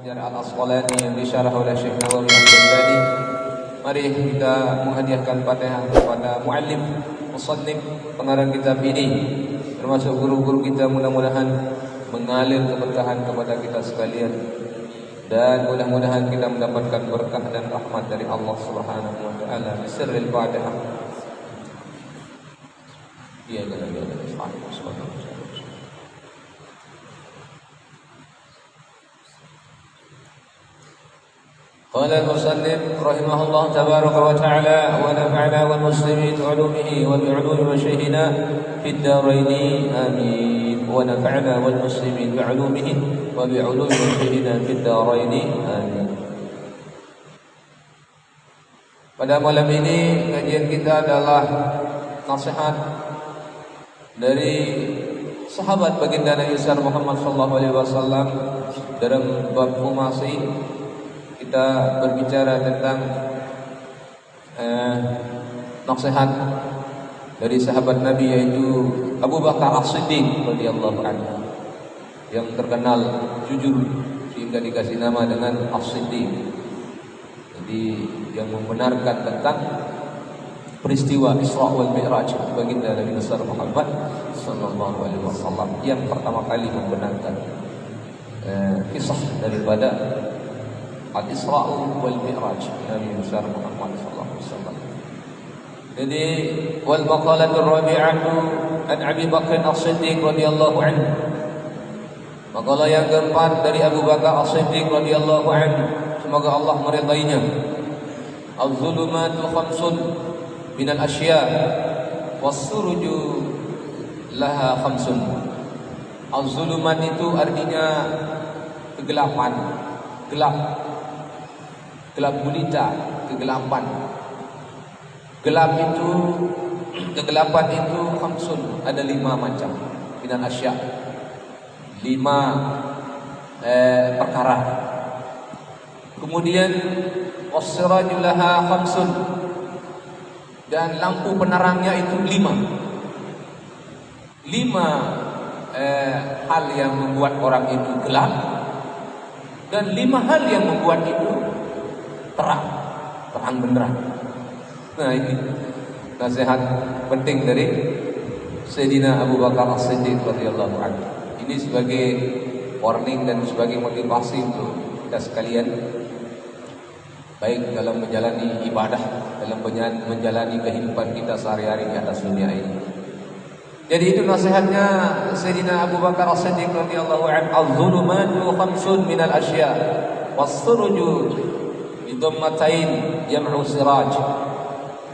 Hajar Al-Asqalani yang disyarah oleh Syekh Nawawi Al-Ghazali. Mari kita menghadiahkan Fatihah kepada muallim, musannif, pengarang kitab ini, termasuk guru-guru kita, mudah-mudahan mengalir keberkahan kepada kita sekalian, dan mudah-mudahan kita mendapatkan berkah dan rahmat dari Allah Subhanahu wa taala. Bisirril Fatihah. Ya قال المصنف رحمه الله تبارك وتعالى ونفعنا والمسلمين بعلومه وبعلوم مشايخنا في الدارين آمين. ونفعنا والمسلمين بعلومه وبعلوم مشايخنا في الدارين آمين. Pada malam ini kajian kita adalah nasihat dari sahabat baginda Nabi besar Muhammad sallallahu alaihi wasallam dalam bab humasi. Kita berbicara tentang nasihat dari sahabat Nabi, yaitu Abu Bakar As-Siddiq radhiyallahu anhu, yang terkenal jujur sehingga dikasih nama dengan As-Siddiq. Jadi yang membenarkan tentang peristiwa Isra wal Mi'raj baginda Nabi besar Muhammad sallallahu alaihi wasallam, yang pertama kali membenarkan kisah daripada Al-Isra wal Mi'raj Nabi besar Muhammad sallallahu alaihi wasallam. Jadi wal maqalatur rabi'atu an Abi Bakr As-Siddiq radhiyallahu anhu. Maqalah yang keempat dari Abu Bakar As-Siddiq radhiyallahu anhu, semoga Allah meridainya. Az-zulumatu khamsun minal asya was-suruju laha khamsun. Az-zulumat itu artinya kegelapan, gelap gulita, kegelapan. Kegelapan itu khamsun, ada 5 macam. Minal asya, 5 perkara. Kemudian was-siraju laha khamsun, dan lampu penerangnya itu 5 hal yang membuat orang itu gelap, dan 5 hal yang membuat itu terang benderang. Nah, ini nasihat penting dari Sayyidina Abu Bakar As-Siddiq radhiyallahu anhu. Ini sebagai warning dan sebagai motivasi untuk kita sekalian, baik dalam menjalani ibadah, dalam menjalani kehidupan kita sehari-hari di atas dunia ini. Jadi itu nasihatnya Sayyidina Abu Bakar As-Siddiq radhiyallahu anhu. Az-zulumatu khamsun minal asya was-suruju bidhammatain jam'u siraj.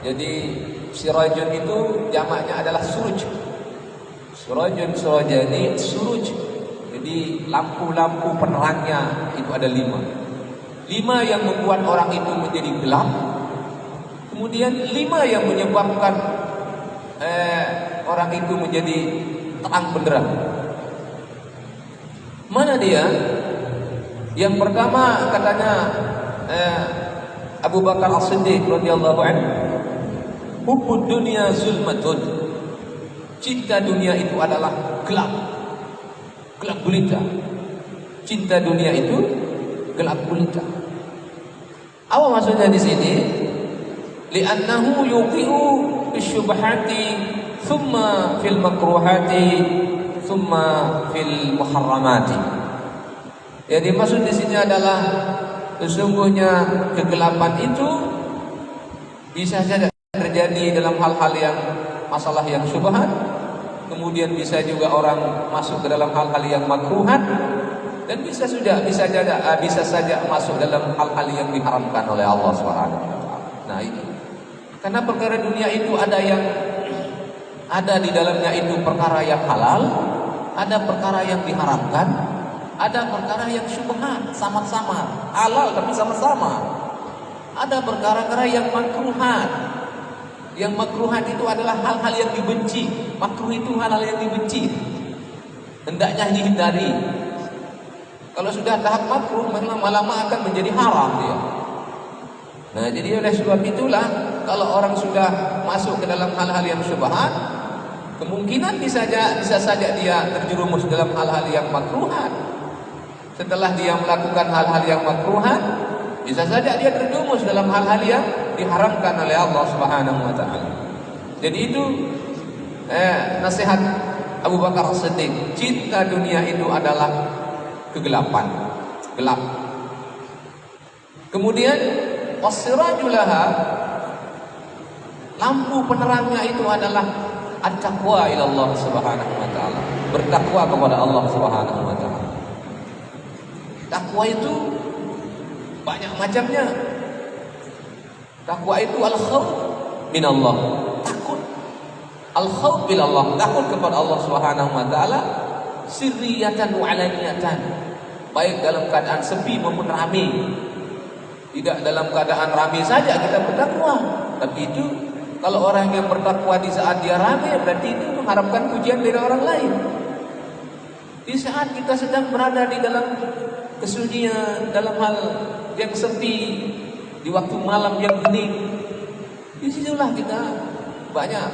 Jadi sirajun itu jamaknya adalah suruj. Surajun, surajani, suruj. Jadi lampu-lampu penerangnya itu ada 5 yang membuat orang itu menjadi gelap. Kemudian 5 yang menyebabkan orang itu menjadi terang benderang. Mana dia? Yang pertama katanya Abu Bakar As-Siddiq radhiyallahu anhu, hubbud dunya zulmatun. Cinta dunia itu adalah gelap gulita. Cinta dunia itu gelap gulita. Apa maksudnya di sini? Li'annahu yuqi'u bisyubhati thumma fil makruhati thumma fil muharramati. Jadi maksud di sini adalah sesungguhnya kegelapan itu bisa saja terjadi dalam hal-hal yang masalah yang syubhat, kemudian bisa juga orang masuk ke dalam hal-hal yang makruhat, dan bisa saja masuk dalam hal-hal yang diharamkan oleh Allah Subhanahu wa taala. Nah, ini karena perkara dunia itu ada di dalamnya itu perkara yang halal, ada perkara yang diharamkan, ada perkara yang syubhat, sama-sama halal tapi sama-sama. Ada perkara-perkara yang makruhat. Yang makruhat itu adalah hal-hal yang dibenci. Makruh itu hal-hal yang dibenci, hendaknya dihindari. Kalau sudah tahap makruh, lama-lama akan menjadi haram dia. Nah, jadi oleh sebab itulah kalau orang sudah masuk ke dalam hal-hal yang syubhat, kemungkinan bisa saja dia terjerumus dalam hal-hal yang makruhat. Setelah dia melakukan hal-hal yang makruhan, bisa saja dia terjumus dalam hal-hal yang diharamkan oleh Allah Subhanahu wa taala. Jadi itu nasihat Abu Bakar As-Siddiq, cinta dunia itu adalah kegelapan, gelap. Kemudian wasirajulaha, lampu penerangnya itu adalah at-taqwa ila Allah Subhanahu wa taala, bertakwa kepada Allah Subhanahu wa taala. Takwa itu banyak macamnya. Takwa itu al-khauf min Allah, takut. Al-khauf bil Allah, takut kepada Allah Subhanahu wa taala, sirriyatan wa alaniyatan, baik dalam keadaan sepi maupun ramai. Tidak dalam keadaan ramai saja kita bertakwa, tapi itu kalau orang yang bertakwa di saat dia ramai, berarti itu mengharapkan pujian dari orang lain. Di saat kita sedang berada di dalam kesunyian, dalam hal yang sepi, di waktu malam yang hening, disitulah kita banyak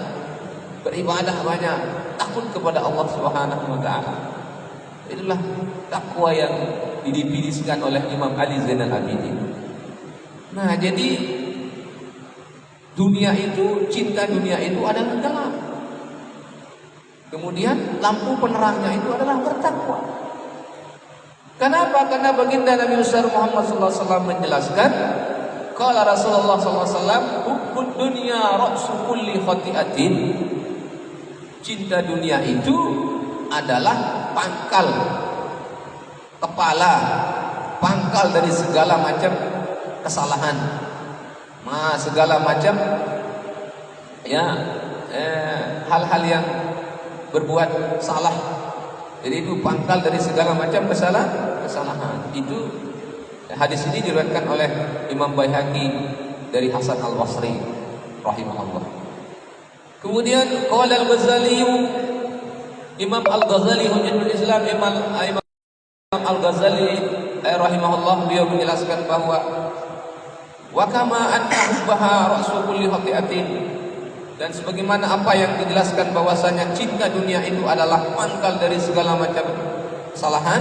beribadah, banyak takut kepada Allah Subhanahu wa taala. Itulah takwa yang didefinisikan oleh Imam Ali Zainal Abidin. Nah, jadi dunia itu, cinta dunia itu adalah gelap. Kemudian lampu penerangnya itu adalah bertakwa. Kenapa? Karena baginda Nabi besar Muhammad SAW menjelaskan, qala Rasulullah SAW, hubbud dunya ra'su kulli khati'atin. Cinta dunia itu adalah pangkal kepala, pangkal dari segala macam kesalahan, segala macam hal-hal yang berbuat salah. Jadi itu pangkal dari segala macam kesalahan. Itu hadis ini diriwayatkan oleh Imam Baihaqi dari Hasan Al-Basri rahimahullah. Kemudian qala Al-Ghazali, Imam Al-Ghazali Hujjatul Islam, Imam Al-Ghazali rahimahullah, beliau menjelaskan bahwa wa kama an ahbaha ra'su kulli khati'atin, dan sebagaimana apa yang dijelaskan bahwasanya cinta dunia itu adalah pangkal dari segala macam kesalahan,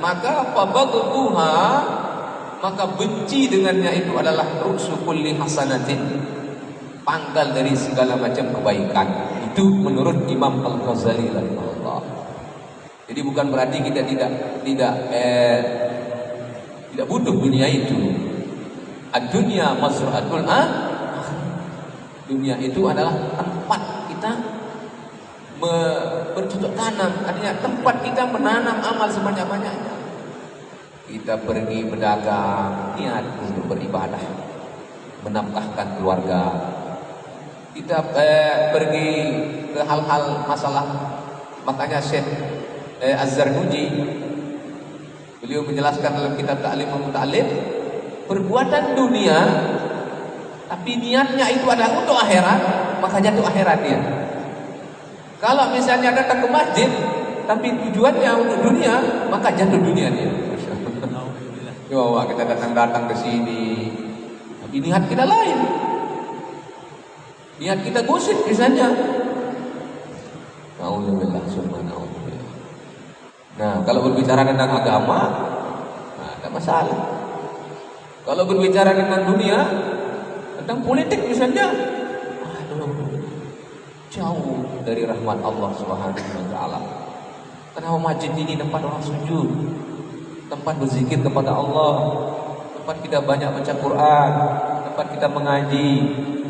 maka fabaghuha, maka benci dengannya itu adalah ru'su kulli hasanatin, pangkal dari segala macam kebaikan. Itu menurut Imam Al-Ghazali rahimahullah. Jadi bukan berarti kita tidak butuh dunia itu. Ad-dunya mazra'atul dunia itu adalah tempat kita bercocok tanam, artinya tempat kita menanam amal sebanyak-banyaknya. Kita pergi berdagang, niat untuk beribadah, menafkahkan keluarga. Kita pergi ke hal-hal masalah. Makanya Syekh Az-Zarnuji, beliau menjelaskan dalam kitab Ta'lim wa Muta'allim, perbuatan dunia tapi niatnya itu adalah untuk akhirat, maka jatuh akhirat dia. Kalau misalnya datang ke masjid tapi tujuannya untuk dunia, maka jatuh dunia dia. Coba kita datang ke sini, tapi niat kita lain. Niat kita gosip misalnya. Alhamdulillah, subhanallah. Nah, kalau berbicara tentang agama, ada masalah. Kalau berbicara tentang dunia, tentang politik misalnya, jauh dari rahmat Allah Subhanahu wa taala. Kenapa masjid ini tempat orang sujud, tempat berzikir kepada Allah, tempat kita banyak baca Quran, tempat kita mengaji,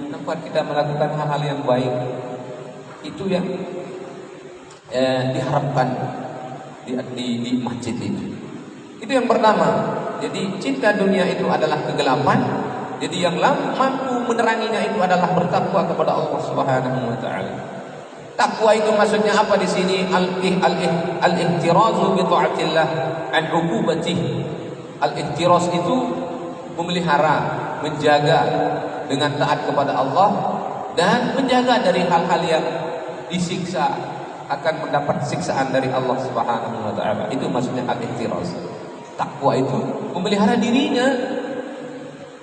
tempat kita melakukan hal-hal yang baik. Itu yang diharapkan di masjid itu. Itu yang pertama. Jadi cinta dunia itu adalah kegelapan. Jadi yang mampu meneranginya itu adalah bertakwa kepada Allah Subhanahu wa taala. Takwa itu maksudnya apa di sini? Al-ihtirazu bi ta'atillah an 'uqubatih. Al-ihtiraz itu memelihara, menjaga dengan taat kepada Allah dan menjaga dari hal-hal yang disiksa, akan mendapat siksaan dari Allah Subhanahu wa taala. Itu maksudnya al-ihtiraz. Takwa itu memelihara dirinya,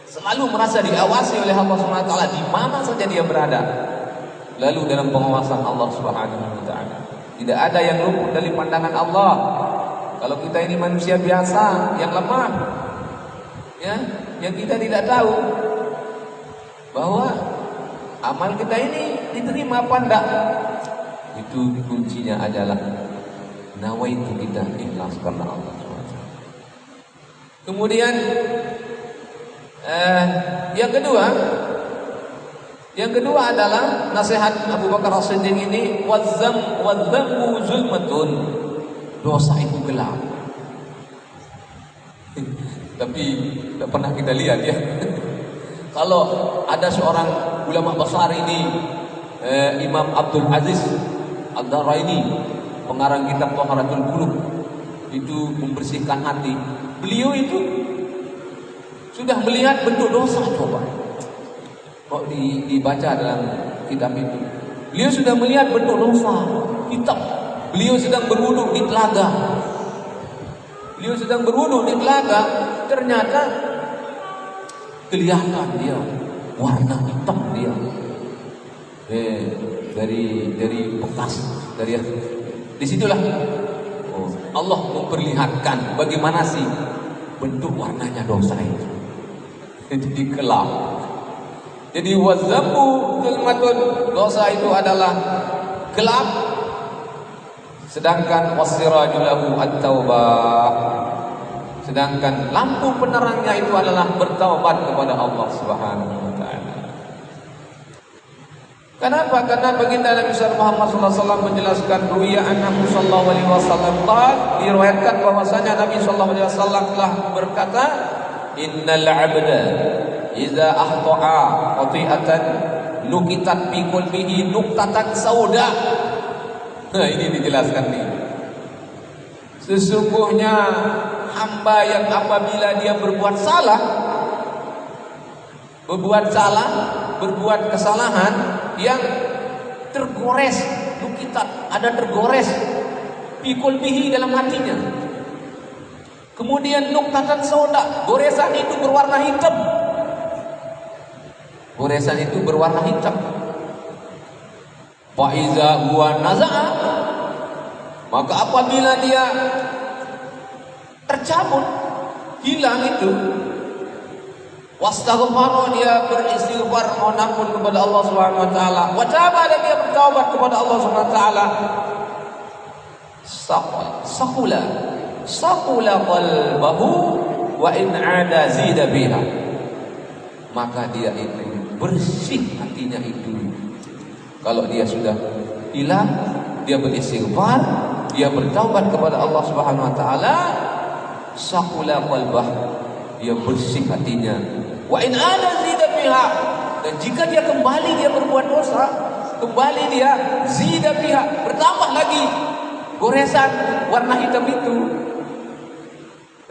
selalu merasa diawasi oleh Allah Subhanahu wa taala di mana saja dia berada. Lalu dalam pengawasan Allah Subhanahu wa taala. Tidak ada yang luput dari pandangan Allah. Kalau kita ini manusia biasa yang lemah, ya, yang kita tidak tahu bahwa amal kita ini diterima apa enggak. Itu kuncinya adalah nawaitu, kita ikhlas karena Allah SWT. Kemudian yang kedua adalah nasihat Abu Bakar As-Siddiq ini, wadzambu zulmatun, dosa itu gelap. Tapi tidak pernah kita lihat ya. Kalau ada seorang ulama besar ini, Imam Abdul Aziz Ad-Daraini, pengarang kitab Thaharatul Qulub, itu membersihkan hati. Beliau itu sudah melihat bentuk dosa, coba. Kok dibaca dalam kitab itu. Beliau sudah melihat bentuk dosa. Kitab. Beliau sedang berwudu di telaga. Ternyata kelihatan dia warna hitam dia. Dari bekas dari disitulah Allah memperlihatkan bagaimana sih bentuk warnanya dosa itu. Jadi gelap. Jadi wazambu zulmatun, dosa itu adalah gelap. Sedangkan wasirajul lahu at-taubah, sedangkan lampu penerangnya itu adalah bertaubat kepada Allah Subhanahu wa taala. Kenapa? Karena baginda Nabi Muhammad SAW menjelaskan, ruwiya annahu sallallahu alaihi wasallam qala, diriwayatkan bahwasanya Nabi sallallahu alaihi wasallam telah berkata, innal 'abda idza ahta'a qati'atan nukitat fi qalbihi nuqtatan sauda. Nah, ini dijelaskan nih. Sesungguhnya hamba yang apabila dia berbuat kesalahan yang tergores, nukitat, ada tergores fi qalbihi, dalam hatinya. Kemudian nuqtatan sauda, goresan itu berwarna hitam. Goresan itu berwarna hitam. Fa iza huwa naza'a, maka apabila dia tercabut, hilang itu, wastaghfara, dia beristighfar, mohon ampun kepada Allah Subhanahu wa taala, wa taba, dan dia bertaubat kepada Allah Subhanahu wa taala, saqula qalbahu wa in 'ada zida biha, maka dia itu bersih hatinya itu. Kalau dia sudah hilang, dia beristighfar, dia bertaubat kepada Allah Subhanahu wa taala, saqula qalbah, dia bersih hatinya. Wa in 'ada zida biha, dan jika dia kembali, dia berbuat dosa, kembali dia zida biha, bertambah lagi goresan warna hitam itu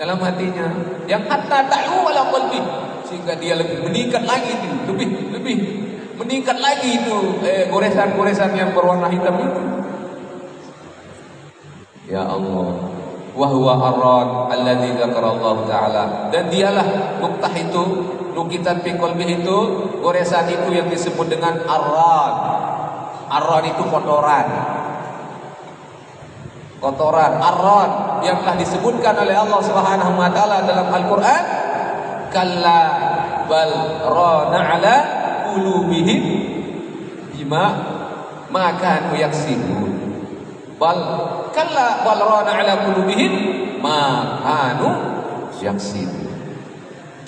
dalam hatinya, yang hatta ta'u ala qalbi, sehingga dia lebih meningkat lagi itu, lebih meningkat lagi itu goresan-goresan yang berwarna hitam itu. Ya Allah, wa huwa ar-rad alladzi dzakara Allah taala, dan dialah nuktah itu, nukitan fi qalbi itu, goresan itu yang disebut dengan ar-rad. Ar-rad itu kotoran. Ar-rad yang telah disebutkan oleh Allah Subhanahu wa taala dalam Al-Qur'an, kalla bal rana ala qulubihim bima ma kanu yaksibun. Kalla bal rana ala qulubihim ma kanu yaksibun.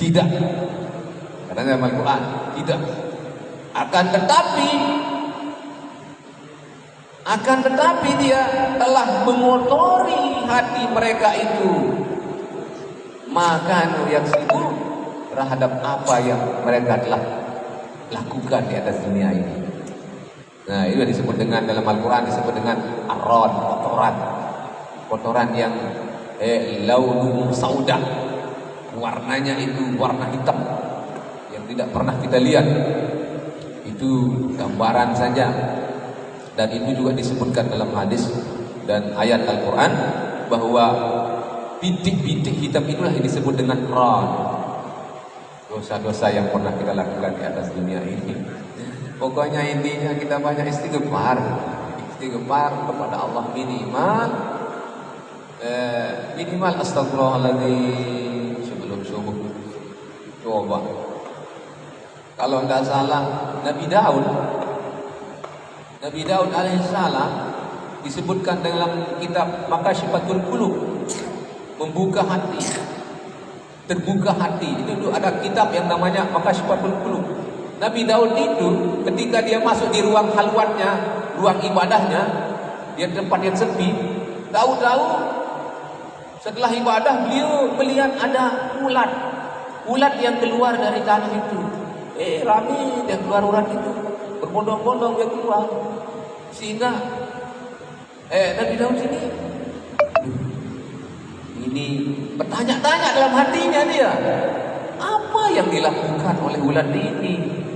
Tidak, katanya dalam Al-Qur'an, tidak. Akan tetapi dia telah mengotori hati mereka itu, maka yang sibuk terhadap apa yang mereka telah lakukan di atas dunia ini. Nah, itu disebut dengan, dalam Al-Quran disebut dengan ar-rad, kotoran yang launuhu sauda, warnanya itu warna hitam yang tidak pernah kita lihat. Itu gambaran saja. Dan itu juga disebutkan dalam hadis dan ayat Al-Quran, bahwa bintik-bintik hitam itulah yang disebut dengan rad, dosa-dosa yang pernah kita lakukan di atas dunia ini. Pokoknya intinya kita banyak istighfar kepada Allah, minimal minimal astagfirullahaladzim sebelum subuh. Coba. Kalau tidak salah Nabi Daud alaihissalam disebutkan dalam kitab Makasyifatul Qulub, membuka hati, terbuka hati. Itu ada kitab yang namanya Makasyifatul Qulub. Nabi Daud itu ketika dia masuk di ruang halwatnya, ruang ibadahnya, dia tempat yang sepi, tahu-tahu setelah ibadah beliau melihat ada ulat yang keluar dari tanah itu. Rame dia keluar ulat itu, berbondong-bondong dia keluar. Sehingga Nabi Daud ini bertanya-tanya dalam hatinya dia, apa yang dilakukan oleh ulat ini?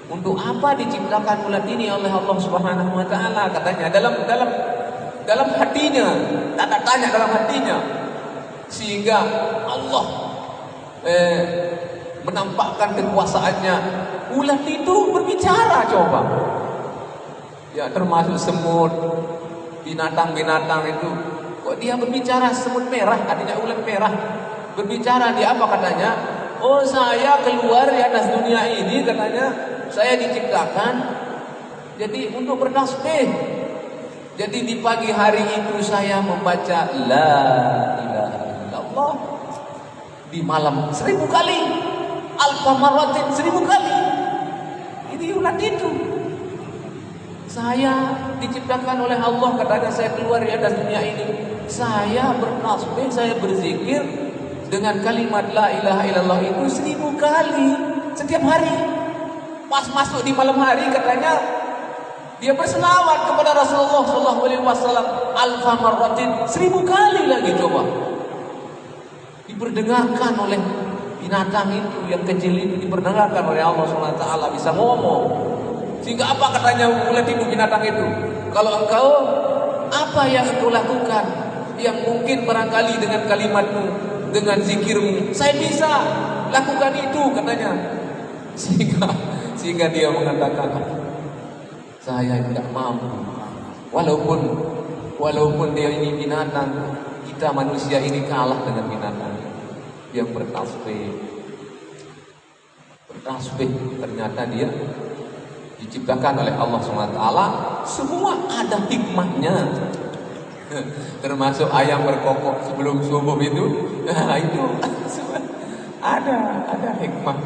Untuk apa diciptakan ulat ini oleh Allah Subhanahu wa taala? Katanya dalam hatinya, tanya dalam hatinya. Sehingga Allah menampakkan kekuasaannya. Ulat itu berbicara, coba. Ya, termasuk semut, binatang-binatang itu. Kok dia berbicara? Semut merah, artinya ulat merah. Berbicara dia apa katanya? Oh, saya keluar di atas dunia ini, katanya. Saya diciptakan jadi untuk bertasbih. Jadi di pagi hari itu saya membaca la ilaha illallah di malam 1000 kali, alfa marratin 1000 kali. Ini ulat itu. Saya diciptakan oleh Allah, katanya saya keluar di atas dunia ini. Saya bertasbih, saya berzikir dengan kalimat la ilaha illallah itu 1000 kali setiap hari. Pas masuk di malam hari katanya dia berselawat kepada Rasulullah SAW alfa marratin 1000 kali lagi, coba. Diperdengarkan oleh binatang itu yang kecil itu, diperdengarkan oleh Allah SWT, bisa ngomong. Sehingga apa katanya ulat itu, binatang itu? Kalau engkau, apa yang engkau lakukan yang mungkin barangkali dengan kalimatmu, dengan zikirmu, saya bisa lakukan itu, katanya. Sehingga dia mengatakan, saya tidak mampu. Walaupun dia ini binatang, kita manusia ini kalah dengan binatang yang bertasbih. Ternyata dia diciptakan oleh Allah SWT. Semua ada hikmahnya. Termasuk ayam berkokok sebelum subuh itu, itu ada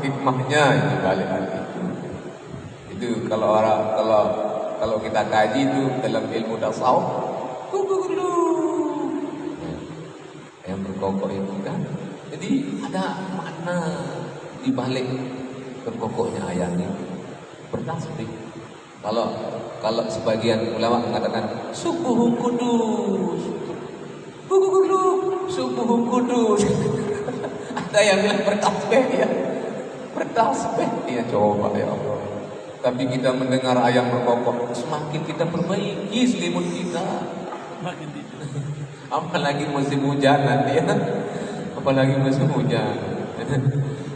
hikmahnya itu balik itu. Itu kalau kita kaji itu dalam ilmu tasawuf, yang berkokok itu kan. Jadi ada makna di balik berkokoknya ayam ini, bertasbih. Kalau sebagian ulama mengatakan subuh kudus, subuh kudus. Ada yang bilang bertasbih ya, ya coba ya Allah. Tapi kita mendengar ayam berkokok, semakin kita perbaiki selimut kita. Apalagi musim hujan nanti ya. Apalagi musim hujan.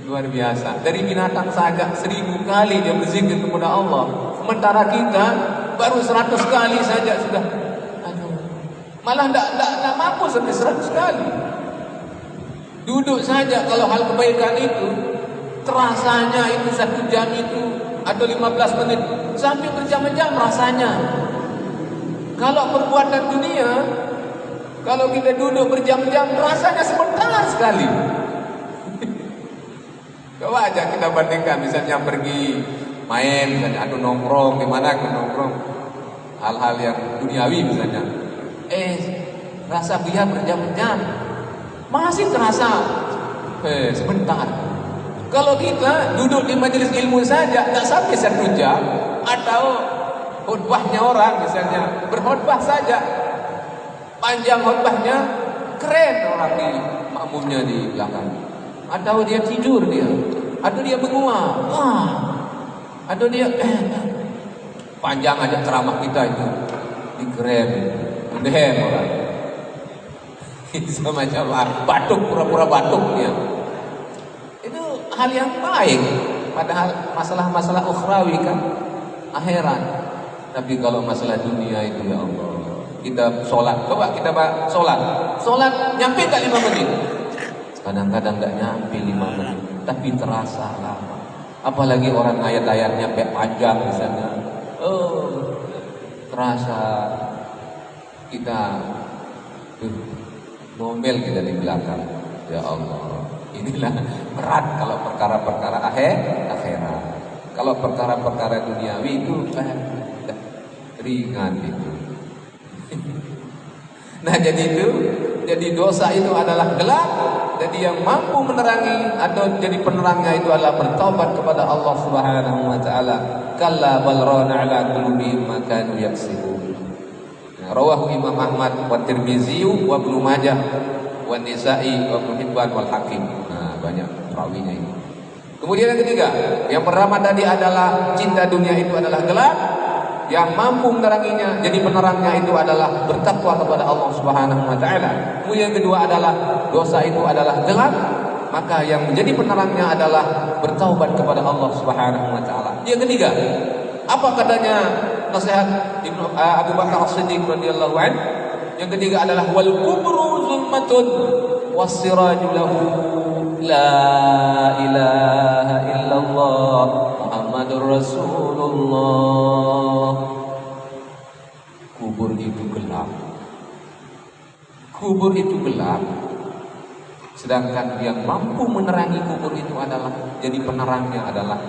Luar biasa. Dari binatang saja 1000 kali dia berzikir kepada Allah. Sementara kita baru 100 kali saja sudah. Malah tidak mampu sampai 100 kali. Duduk saja kalau hal kebaikan itu terasanya itu 1 jam itu atau 15 menit sampai berjam-jam rasanya. Kalau perbuatan dunia, kalau kita duduk berjam-jam rasanya sebentar sekali. Coba aja kita bandingkan, misalnya pergi main, misalnya atau nongkrong di mana ke nongkrong, hal-hal yang duniawi misalnya. Rasa dia berjam-jam masih terasa sebentar. Kalau kita duduk di majelis ilmu saja tak sampai 1 jam, atau khutbahnya orang misalnya berkhutbah saja panjang khutbahnya, keren orang di makmumnya di belakang, atau dia tidur atau dia menguap, atau dia panjang aja ceramah kita itu dikeren, mendem orang. Semacam batuk, pura-pura batuk dia. Itu hal yang baik. Padahal masalah-masalah ukhrawi kan akhirat. Tapi kalau masalah dunia itu ya Allah, kita sholat. Coba kita sholat nyampe tak 5 menit? Kadang-kadang tak nyampe 5 menit, tapi terasa lama. Apalagi orang ayat-ayatnya panjang misalnya, terasa kita ngomel kita di belakang. Ya Allah, inilah berat kalau perkara-perkara akhirat. Kalau perkara-perkara duniawi itu ringan itu. Nah jadi dosa itu adalah gelap. Jadi yang mampu menerangi atau jadi penerangnya itu adalah bertaubat kepada Allah Subhanahu wa taala. Kalla bal rana ala qulubihim ma kanu yaksibun. Rawahu Imam Ahmad wa Tirmizi wa Ibnu Majah wa Nisa'i wa Ibnu Hibban wal Hakim. Nah, banyak perawinya ini. Kemudian yang ketiga, yang pertama tadi adalah cinta dunia itu adalah gelap. Yang mampu meneranginya, jadi penerangnya itu adalah bertakwa kepada Allah Subhanahu wa taala. Kemudian yang kedua adalah dosa itu adalah gelap, maka yang menjadi penerangnya adalah bertaubat kepada Allah Subhanahu wa taala. Yang ketiga, apa katanya nasihat Abu Bakar As-Siddiq radhiyallahu anhu? Yang ketiga adalah wal kubru zulmatun was-siraju lahu la ilaha illallah Muhammadur Rasulullah. Kubur itu gelap. Kubur itu gelap. Sedangkan yang mampu menerangi kubur itu adalah, jadi penerangnya adalah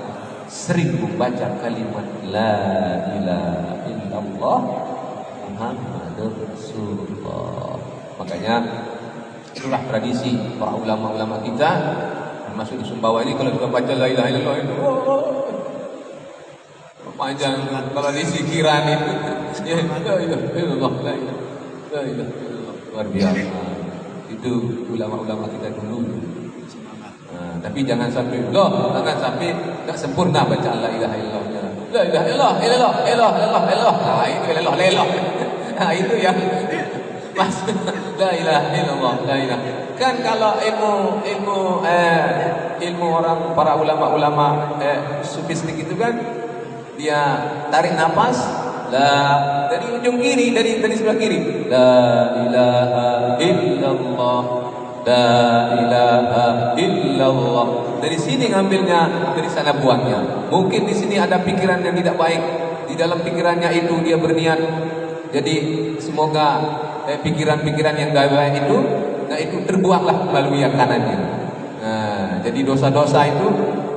sering membaca kalimat la ilaha illallah Muhammadur Rasulullah. Makanya itulah tradisi para ulama-ulama kita, termasuk di Sumbawa ini, kalau sudah baca la ilaha illallah itu panjang. Kalau di zikiran itu ya la ilaha illallah, la ilaha illallah, luar biasa. Itu ulama-ulama kita dulu. Nah, tapi jangan sampai tak sempurna baca la ilaha illallah. La ilaha illallah, illallah. Nah, itu illallah. Nah, itu yang maksud la ilaha illallah, la ilaha. Kan kalau ilmu orang para ulama-ulama sufistik itu kan, dia tarik nafas dari ujung kiri, dari sebelah kiri, la ilaha illallah, la ilaha illallah. Dari sini ngambilnya, dari sana buangnya. Mungkin di sini ada pikiran yang tidak baik, di dalam pikirannya itu dia berniat, jadi semoga pikiran-pikiran yang gak baik itu, nah itu terbuanglah melalui yang kanannya. Nah, jadi dosa-dosa itu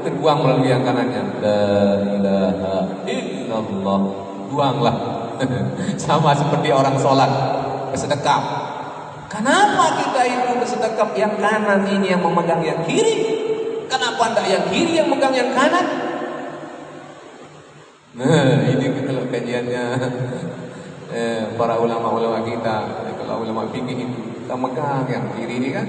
terbuang melalui yang kanannya. La ilaha illallah, buanglah. Sama seperti orang sholat bersedekap. Kenapa kita itu bersedekap yang kanan ini yang memegang yang kiri? Kenapa tidak yang kiri yang memegang yang kanan? Nah, ini kalau kajiannya para ulama-ulama kita, kalau ulama fikih itu kita megang yang kiri ini kan.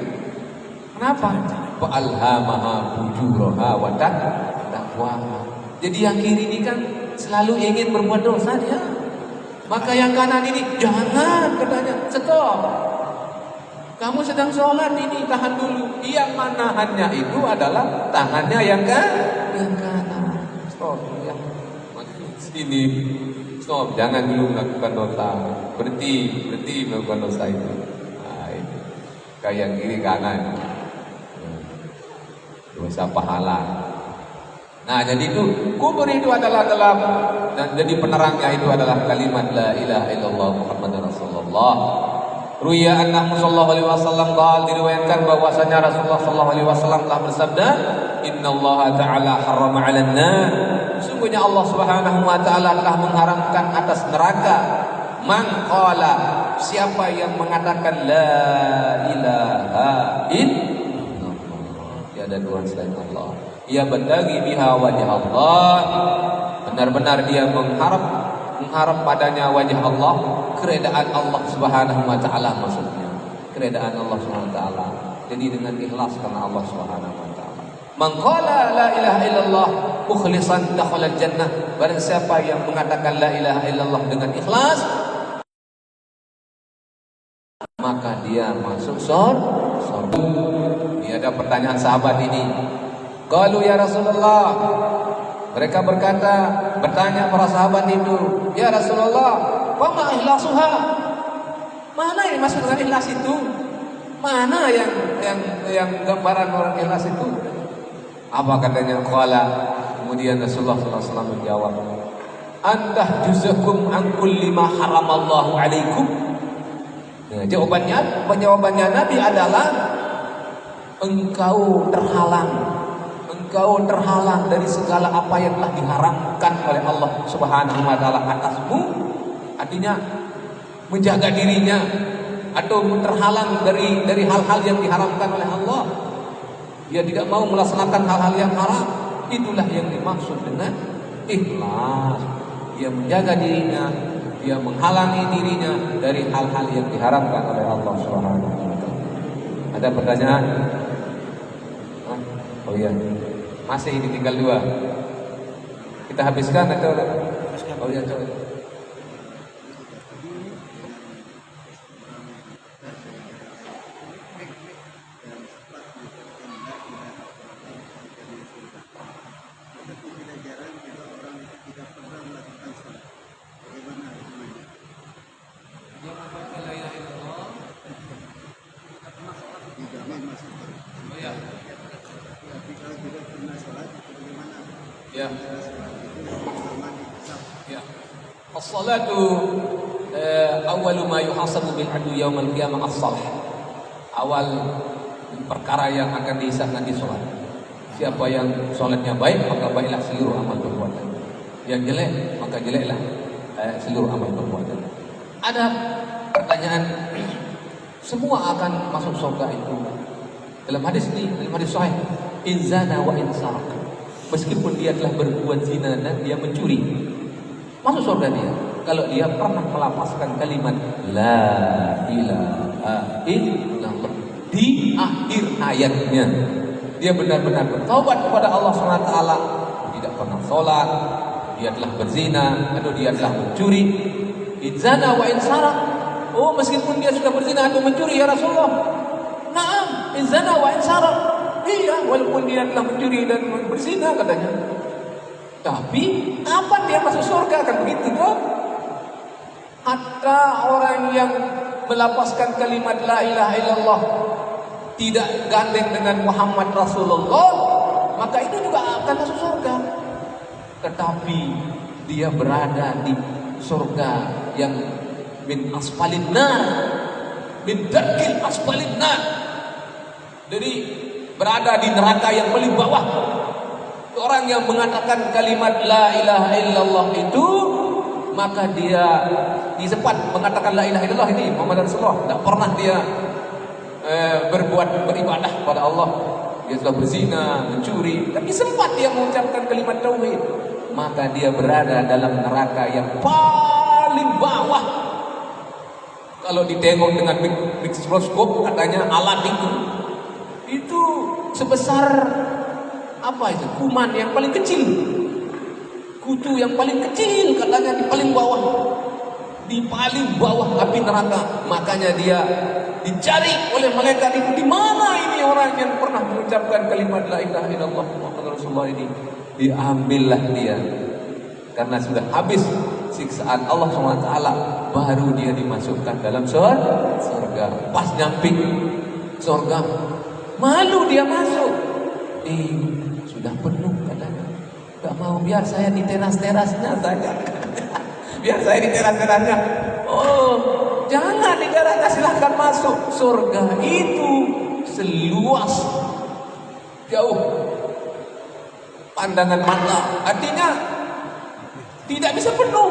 Kenapa? Fa'alhamaha fujuraha wa taqwaha. Jadi yang kiri ini kan selalu ingin berbuat dosa dia. Maka yang kanan ini jangan, katanya, stop. Kamu sedang sholat ini, tahan dulu. Yang manahannya itu adalah tangannya yang kanan. Stop, yang sini. Stop, jangan dulu melakukan dosa. Berhenti melakukan dosa itu. Nah, itu. Kayak yang kiri kanan. Dosa pahala. Nah, jadi itu kubur itu adalah gelap, dan jadi penerangnya itu adalah kalimat la ilaha illallah Muhammadur Rasulullah. Ruya annahu sallallahu alaihi wasallam qala, diriwayatkan bahwasanya Rasulullah sallallahu alaihi wasallam telah bersabda, innallaha ta'ala harrama 'alan nar, sungguhnya Allah Subhanahu wa taala telah mengharamkan atas neraka man qala, siapa yang mengatakan la ilaha illallah, tiada Tuhan selain Allah, ia berdagi biha wajah Allah, benar-benar dia mengharap padanya wajah Allah, keredaan Allah Subhanahu wa taala, maksudnya keredaan Allah Subhanahu wa taala. Jadi dengan ikhlas karena Allah Subhanahu wa taala. Man qala la ilaha illallah mukhlishan dakhala jannah, barang siapa yang mengatakan la ilaha illallah dengan ikhlas, maka dia masuk surga. Ini ada pertanyaan sahabat ini. Qalu ya Rasulullah, mereka bertanya para sahabat itu, ya Rasulullah, wa ma ikhlasuha? Mana yang masuk dengan ikhlas itu? Mana yang gambaran orang ikhlas itu? Apa katanya? Qala, kemudian Rasulullah SAW menjawab, "Antah juzakum an kulli ma haramallahu alaikum." Nah, jawabannya Nabi adalah engkau terhalang dari segala apa yang telah diharamkan oleh Allah Subhanahu wa taala atasmu. Artinya menjaga dirinya atau terhalang dari hal-hal yang diharamkan oleh Allah. Dia tidak mau melaksanakan hal-hal yang haram. Itulah yang dimaksud dengan ikhlas. Dia menjaga dirinya, dia menghalangi dirinya dari hal-hal yang diharamkan oleh Allah Subhanahu wa taala. Ada pertanyaan? Oh iya. Masih tinggal 2. Kita habiskan atau? Oh iya, coba. Ya. Ya. As-salatu awwalu ma yuhasabu bil 'abdi yaumil qiyamah as-shalah. Awal perkara yang akan dihisab nanti salat. Siapa yang salatnya baik, maka baiklah seluruh amal perbuatan. Yang jelek, maka jeleklah seluruh amal perbuatan. Ada pertanyaan, semua akan masuk surga itu. Dalam hadis ini, dalam hadis sahih, in zana wa in saraq. Meskipun dia telah berbuat zina dan dia mencuri, masuk surga dia. Kalau dia pernah melafazkan kalimat la ilaha illallah di akhir ayatnya, dia benar-benar bertaubat kepada Allah SWT, tidak pernah sholat, dia telah berzina atau dia telah mencuri. Inzana wa insaraq. Oh, meskipun dia sudah berzina atau mencuri ya Rasulullah. Naam, inzana wa insaraq. Iya, walaupun dia telah mencuri dan berzina katanya. Tapi kapan dia masuk surga? Kan begitu dong. Hatta orang yang melafazkan kalimat la ilaha illallah tidak gandeng dengan Muhammad Rasulullah, maka itu juga akan masuk surga. Tetapi dia berada di surga yang min asfalin nar, min darkil asfalin nar. Jadi berada di neraka yang paling bawah. Orang yang mengatakan kalimat la ilaha illallah itu, maka dia disempat mengatakan la ilaha illallah ini Muhammad Rasulullah, tidak pernah dia beribadah kepada Allah. Dia sudah berzina, mencuri, tapi sempat dia mengucapkan kalimat tauhid, maka dia berada dalam neraka yang paling bawah. Kalau ditengok dengan mikroskop, katanya alat itu sebesar apa itu? Kuman yang paling kecil, kutu yang paling kecil, katanya di paling bawah, di paling bawah api neraka. Makanya dia dicari oleh malaikat itu, di mana ini orang yang pernah mengucapkan kalimat la ilaha illallah Muhammad Rasulullah ini. Diambillah dia, karena sudah habis siksaan Allah SWT, baru dia dimasukkan dalam surga. Pas nyampe surga, malu dia masuk. Sudah penuh katanya. Gak mau, biar saya di teras-terasnya saja. Biar saya di teras-terasnya. Oh, jangan di terasnya, silahkan masuk. Surga itu seluas jauh pandangan mata. Artinya tidak bisa penuh.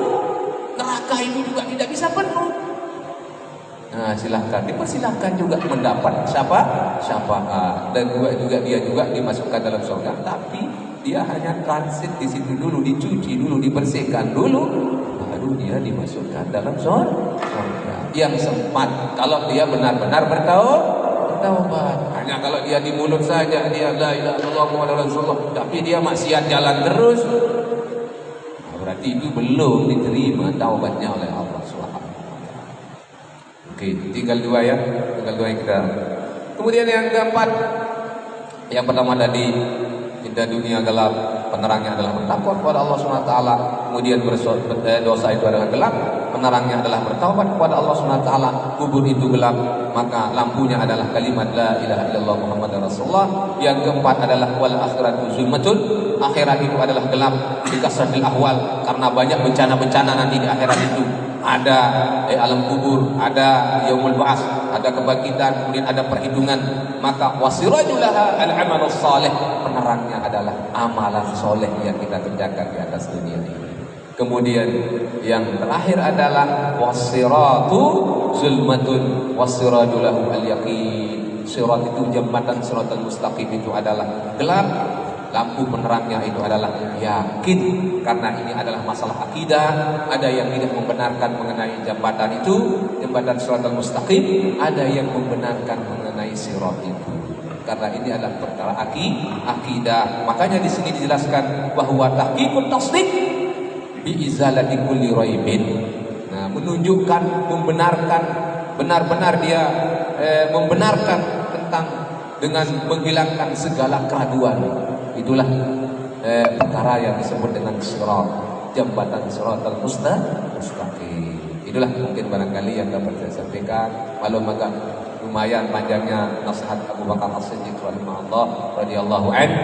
Neraka itu juga tidak bisa penuh. Nah, silahkan, dipersilahkan juga mendapat syafaat, dan dia juga dimasukkan dalam surga. Tapi dia hanya transit di situ dulu, dicuci dulu, dibersihkan dulu, baru dia dimasukkan dalam surga. Yang sempat, kalau dia benar-benar bertaubat. Hanya kalau dia di mulut saja dia la ilaha illallah Muhammadur Rasulullah, tapi dia maksiat jalan terus, berarti itu belum diterima taubatnya oleh Allah SWT. Oke, tinggal 2 ya, tinggal 2 yang kita. Kemudian yang keempat, yang pertama tadi, indah dunia gelap, penerangnya adalah bertakwa kepada Allah SWT. Kemudian dosa itu adalah gelap, penerangnya adalah bertaubat kepada Allah SWT, kubur itu gelap, maka lampunya adalah kalimat la ilaha illallah Muhammadar Rasulullah. Yang keempat adalah wal akhiratu zulmatun, akhirat itu adalah gelap di kasratil ahwal, karena banyak bencana-bencana nanti di akhirat itu. Ada alam kubur, ada yaumul ba'ats, ada kebangkitan, kemudian ada perhitungan. Maka wasirajulaha al-amalus salih, penerangnya adalah amalan soleh yang kita kerjakan di atas dunia ini. Kemudian yang terakhir adalah wasiratu zulmatun wasirajulahu al-yaqin. Sirat itu jembatan siratal mustaqim itu adalah gelap, lampu penerangnya itu adalah yakin. Karena ini adalah masalah akidah. Ada yang tidak membenarkan mengenai jembatan itu, jembatan siratal mustaqim. Ada yang membenarkan mengenai sirat itu. Karena ini adalah perkara akidah. Makanya di sini dijelaskan bahwa tahqiqut tasdiq bi izalati kulli raibin. Nah, menunjukkan, membenarkan, benar-benar dia membenarkan tentang dengan menghilangkan segala keraguan. Itulah perkara yang disebut dengan sirat, jembatan siratal mustaqim. Itulah mungkin barangkali yang dapat saya sampaikan. Walau agak lumayan panjangnya nasihat Abu Bakar As-Siddiq radhiyallahu anhu.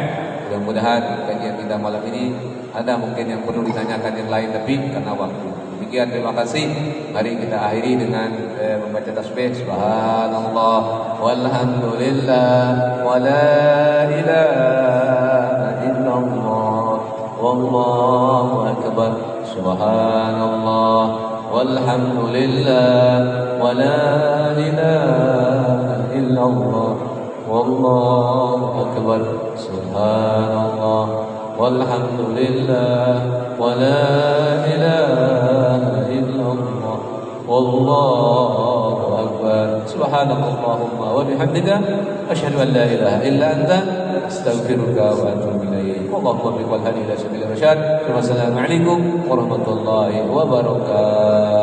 Mudah-mudahan kajian kita malam ini ada mungkin yang perlu ditanyakan yang lain, tapi karena waktu. Demikian, terima kasih. Mari kita akhiri dengan membaca tasbih subhanallah walhamdulillah wa la ilaha illallah wallahu akbar. Subhanallah walhamdulillah wa la ilaha illallah wallahu akbar. Subhanallah walhamdulillah wa la ilaha illallah wallahu akbar. Subhanallahumma wa bihamdika asyhadu an la ilaha illa anta astaghfiruka wa atubu ilaik. Wallahu biwal hadi ila sabil rasyad. Wassalamu alaikum warahmatullahi wabarakatuh.